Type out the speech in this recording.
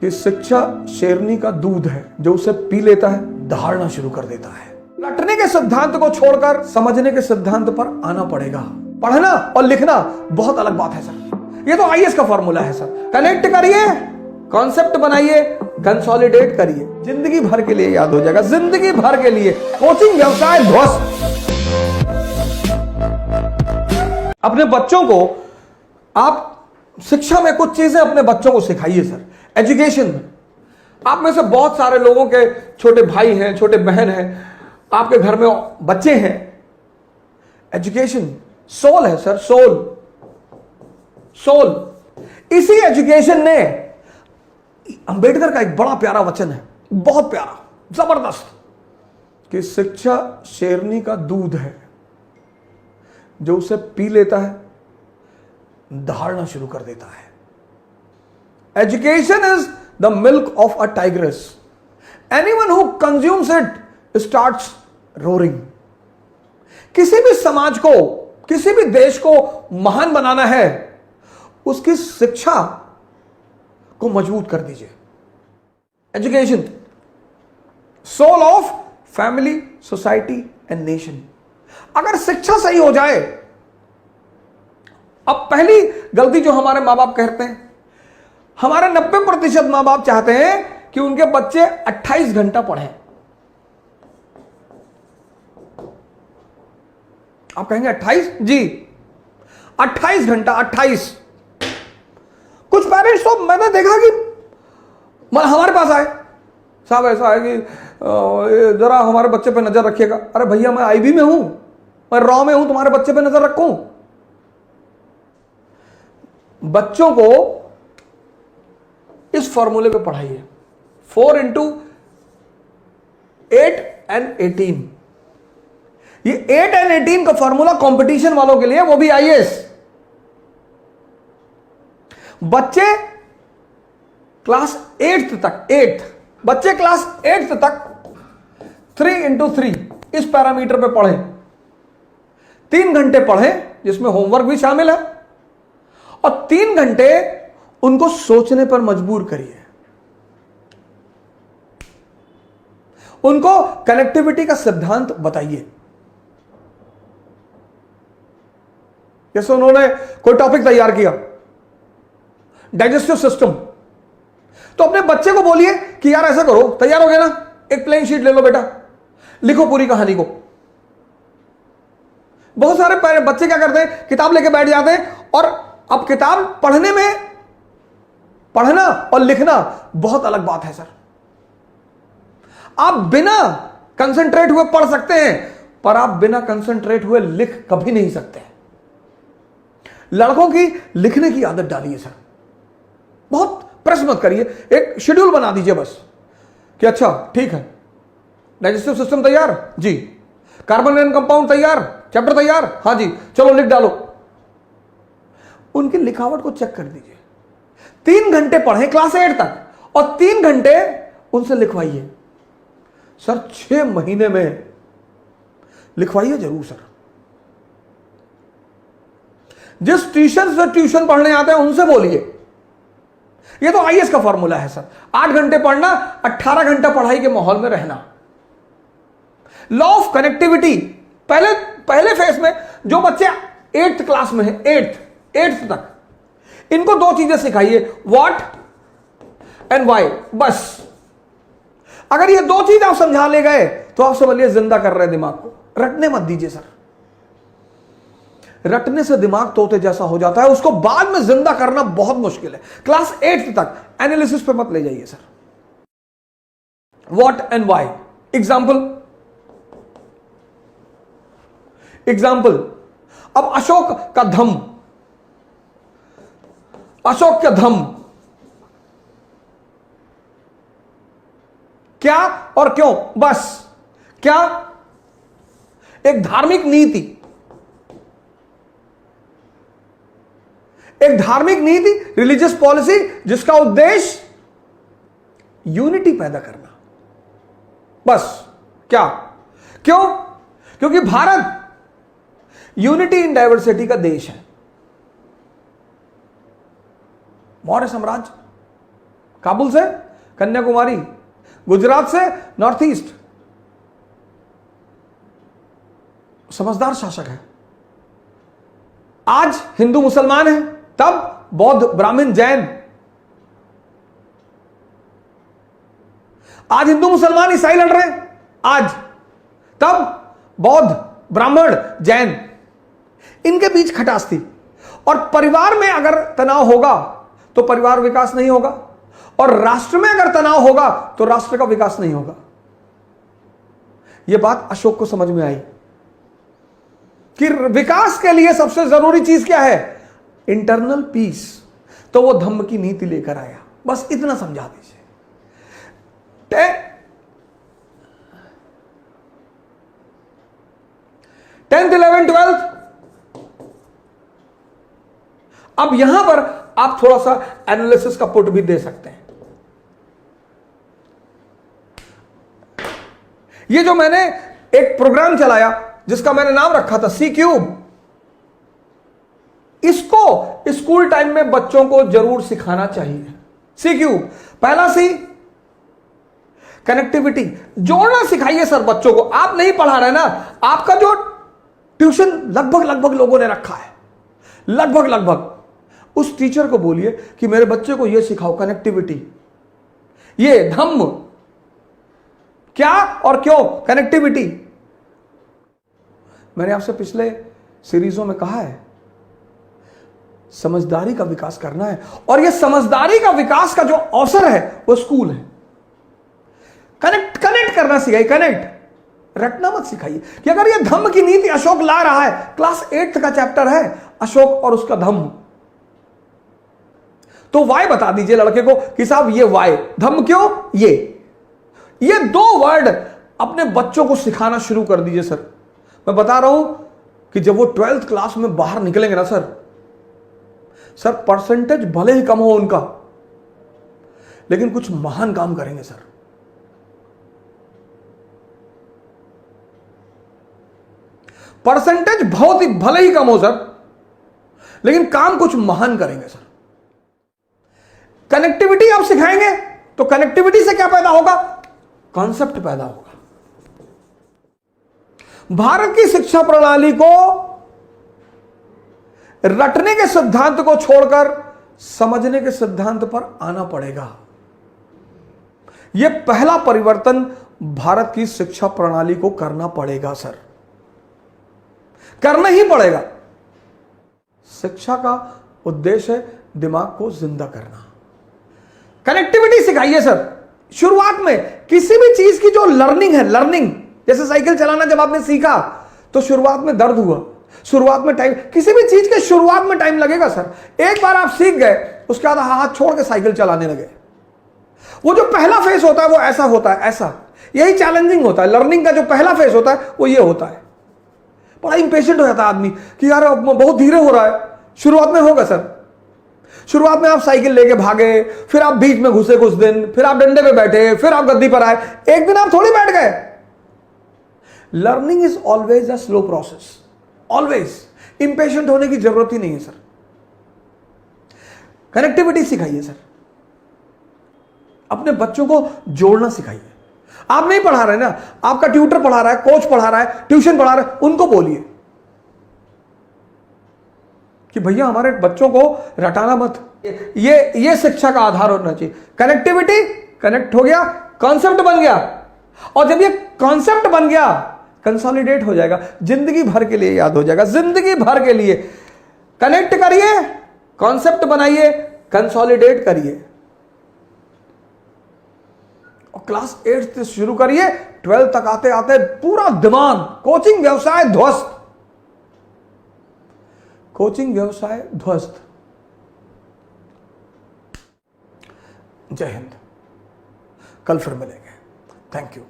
कि शिक्षा शेरनी का दूध है, जो उसे पी लेता है दहाड़ना शुरू कर देता है। रटने के सिद्धांत को छोड़कर समझने के सिद्धांत पर आना पड़ेगा। पढ़ना और लिखना बहुत अलग बात है सर। ये तो आईएएस का फॉर्मूला है सर। कनेक्ट करिए, कॉन्सेप्ट बनाइए, कंसोलिडेट करिए, जिंदगी भर के लिए याद हो जाएगा, जिंदगी भर के लिए। कोचिंग व्यवसाय ध्वस्त। अपने बच्चों को आप शिक्षा में कुछ चीजें अपने बच्चों को सिखाइए सर। एजुकेशन में आप में से बहुत सारे लोगों के छोटे भाई हैं, छोटे बहन हैं, आपके घर में बच्चे हैं। एजुकेशन सोल है सर, सोल। सोल इसी एजुकेशन ने, अंबेडकर का एक बड़ा प्यारा वचन है, बहुत प्यारा, जबरदस्त, कि शिक्षा शेरनी का दूध है, जो उसे पी लेता है दहाड़ना शुरू कर देता है। Education is the milk of a tigress. Anyone who consumes it starts roaring. किसी भी समाज को, किसी भी देश को महान बनाना है, उसकी शिक्षा को मजबूत कर दीजिए। Education soul of family, society and nation. अगर शिक्षा सही हो जाए, अब पहली गलती जो हमारे मां बाप करते हैं, हमारे 90% मां बाप चाहते हैं कि उनके बच्चे 28 घंटा पढ़ें। आप कहेंगे 28? जी 28 घंटा, 28। कुछ पेरेंट्स तो मैंने देखा कि हमारे पास आए, साहब ऐसा है कि जरा हमारे बच्चे पे नजर रखिएगा। अरे भैया, मैं आईबी में हूं, मैं रॉ में हूं, तुम्हारे बच्चे पे नजर रखूं? बच्चों को इस फॉर्मूले पे पढ़ाइए, 4 into 8 and 18। ये 8 and 18 का फॉर्मूला कंपटीशन वालों के लिए, वो भी आईएएस। बच्चे क्लास 8th तक, 8th बच्चे क्लास 8th तक 3 into 3 इस पैरामीटर पे पढ़ें। 3 घंटे पढ़ें, जिसमें होमवर्क भी शामिल है, और 3 घंटे उनको सोचने पर मजबूर करिए। उनको कनेक्टिविटी का सिद्धांत बताइए। जैसे उन्होंने कोई टॉपिक तैयार किया, डाइजेस्टिव सिस्टम, तो अपने बच्चे को बोलिए कि यार ऐसा करो, तैयार हो गया ना, एक प्लेन शीट ले लो बेटा, लिखो पूरी कहानी को। बहुत सारे बच्चे क्या करते हैं, किताब लेके बैठ जाते हैं, और अब किताब पढ़ने में, पढ़ना और लिखना बहुत अलग बात है सर। आप बिना कंसंट्रेट हुए पढ़ सकते हैं, पर आप बिना कंसंट्रेट हुए लिख कभी नहीं सकते। लड़कों की लिखने की आदत डालिए सर। बहुत प्रेस मत करिए, एक शेड्यूल बना दीजिए बस, कि अच्छा ठीक है, डाइजेस्टिव सिस्टम तैयार जी, कार्बन एंड कंपाउंड तैयार, चैप्टर तैयार, हाँ जी, चलो लिख डालो। उनकी लिखावट को चेक कर दीजिए। 3 घंटे पढ़ें क्लास 8 तक, और 3 घंटे उनसे लिखवाइए सर। 6 महीने में लिखवाइए जरूर सर। जिस ट्यूशन से ट्यूशन पढ़ने आते हैं उनसे बोलिए। ये तो आईएएस का फॉर्मूला है सर। 8 घंटे पढ़ना, 18 घंटा पढ़ाई के माहौल में रहना। लॉ ऑफ कनेक्टिविटी, पहले फेज में जो बच्चे 8th क्लास में है, 8th तक, इनको 2 चीजें सिखाइए, व्हाट एंड व्हाई, बस। अगर ये 2 चीज आप समझा ले गए तो आप समझिए जिंदा कर रहे हैं दिमाग को। रटने मत दीजिए सर। रटने से दिमाग तोते जैसा हो जाता है, उसको बाद में जिंदा करना बहुत मुश्किल है। क्लास 8th तक एनालिसिस पे मत ले जाइए sir. What and why, example. अब अशोक का धम्म, अशोक का धम्म क्या और क्यों, बस। क्या? एक धार्मिक नीति, एक धार्मिक नीति, रिलीजियस पॉलिसी, जिसका उद्देश्य यूनिटी पैदा करना, बस। क्या? क्यों? क्योंकि भारत यूनिटी इन डाइवर्सिटी का देश है। मौर्य साम्राज्य काबुल से कन्याकुमारी, गुजरात से नॉर्थ ईस्ट। समझदार शासक है। आज हिंदू मुसलमान है, तब बौद्ध ब्राह्मण जैन। आज हिंदू मुसलमान ईसाई लड़ रहे हैं, आज तब बौद्ध ब्राह्मण जैन, इनके बीच खटास थी। और परिवार में अगर तनाव होगा तो परिवार विकास नहीं होगा, और राष्ट्र में अगर तनाव होगा तो राष्ट्र का विकास नहीं होगा। यह बात अशोक को समझ में आई कि विकास के लिए सबसे जरूरी चीज क्या है? Internal peace. तो वो धम्म की नीति लेकर आया। बस इतना समझा दीजिए। 10th 11th 12th। अब यहां पर आप थोड़ा सा एनालिसिस का पुट भी दे सकते हैं। ये जो मैंने एक प्रोग्राम चलाया जिसका मैंने नाम रखा था सी क्यूब, इसको स्कूल टाइम में बच्चों को जरूर सिखाना चाहिए। सी क्यूब, पहला सी कनेक्टिविटी, जोड़ना सिखाइए सर बच्चों को। आप नहीं पढ़ा रहे ना, आपका जो ट्यूशन लगभग लोगों ने रखा है, लगभग उस टीचर को बोलिए कि मेरे बच्चे को यह सिखाओ, कनेक्टिविटी, ये धम्म क्या और क्यों, कनेक्टिविटी। मैंने आपसे पिछले सीरीजों में कहा है, समझदारी का विकास करना है, और यह समझदारी का विकास का जो अवसर है वो स्कूल है। कनेक्ट करना सिखाइए, कनेक्ट, रटना मत सिखाइए कि अगर यह धम्म की नीति अशोक ला रहा है, क्लास 8th का चैप्टर है अशोक और उसका धम्म, तो वाई बता दीजिए लड़के को कि साहब ये वाई, धम्म क्यों, ये 2 वर्ड अपने बच्चों को सिखाना शुरू कर दीजिए सर। मैं बता रहा हूं कि जब वो 12th क्लास में बाहर निकलेंगे ना सर परसेंटेज भले ही कम हो उनका, लेकिन कुछ महान काम करेंगे सर। परसेंटेज बहुत ही भले ही कम हो सर, लेकिन काम कुछ महान करेंगे सर। कनेक्टिविटी आप सिखाएंगे तो कनेक्टिविटी से क्या पैदा होगा? कॉन्सेप्ट पैदा होगा। भारत की शिक्षा प्रणाली को रटने के सिद्धांत को छोड़कर समझने के सिद्धांत पर आना पड़ेगा। यह पहला परिवर्तन भारत की शिक्षा प्रणाली को करना पड़ेगा सर, करना ही पड़ेगा। शिक्षा का उद्देश्य है दिमाग को जिंदा करना। कनेक्टिविटी सिखाइए सर। शुरुआत में किसी भी चीज की जो लर्निंग है, लर्निंग, जैसे साइकिल चलाना जब आपने सीखा तो शुरुआत में दर्द हुआ, शुरुआत में टाइम, किसी भी चीज के शुरुआत में टाइम लगेगा सर। एक बार आप सीख गए, उसके बाद हाथ छोड़ के साइकिल चलाने लगे, वो जो पहला फेज होता है वो ऐसा होता है, ऐसा, यही चैलेंजिंग होता है। लर्निंग का जो पहला फेज होता है वो ये होता है। बड़ा इंपेशेंट हो जाता है आदमी कि यार बहुत धीरे हो रहा है। शुरुआत में होगा सर, शुरुआत में आप साइकिल लेके भागे, फिर आप बीच में घुसे कुछ दिन, फिर आप डंडे पे बैठे, फिर आप गद्दी पर आए, एक दिन आप थोड़ी बैठ गए। Learning is always a slow process, always. Impatient होने की जरूरत ही नहीं है सर। कनेक्टिविटी सिखाइए सर, अपने बच्चों को जोड़ना सिखाइए। आप नहीं पढ़ा रहे ना, आपका ट्यूटर पढ़ा रहा है, कोच पढ़ा रहा है, ट्यूशन पढ़ा रहा है, उनको बोलिए कि भैया हमारे बच्चों को रटाना मत। ये शिक्षा का आधार होना चाहिए। कनेक्टिविटी, कनेक्ट हो गया, कॉन्सेप्ट बन गया, और जब ये कॉन्सेप्ट बन गया कंसोलिडेट हो जाएगा, जिंदगी भर के लिए याद हो जाएगा, जिंदगी भर के लिए। कनेक्ट करिए, कॉन्सेप्ट बनाइए, कंसोलिडेट करिए, और क्लास 8 से शुरू करिए, 12 तक आते आते पूरा दिमाग, कोचिंग व्यवसाय ध्वस्त, कोचिंग व्यवसाय ध्वस्त। जय हिंद। कल फिर मिलेंगे। Thank you.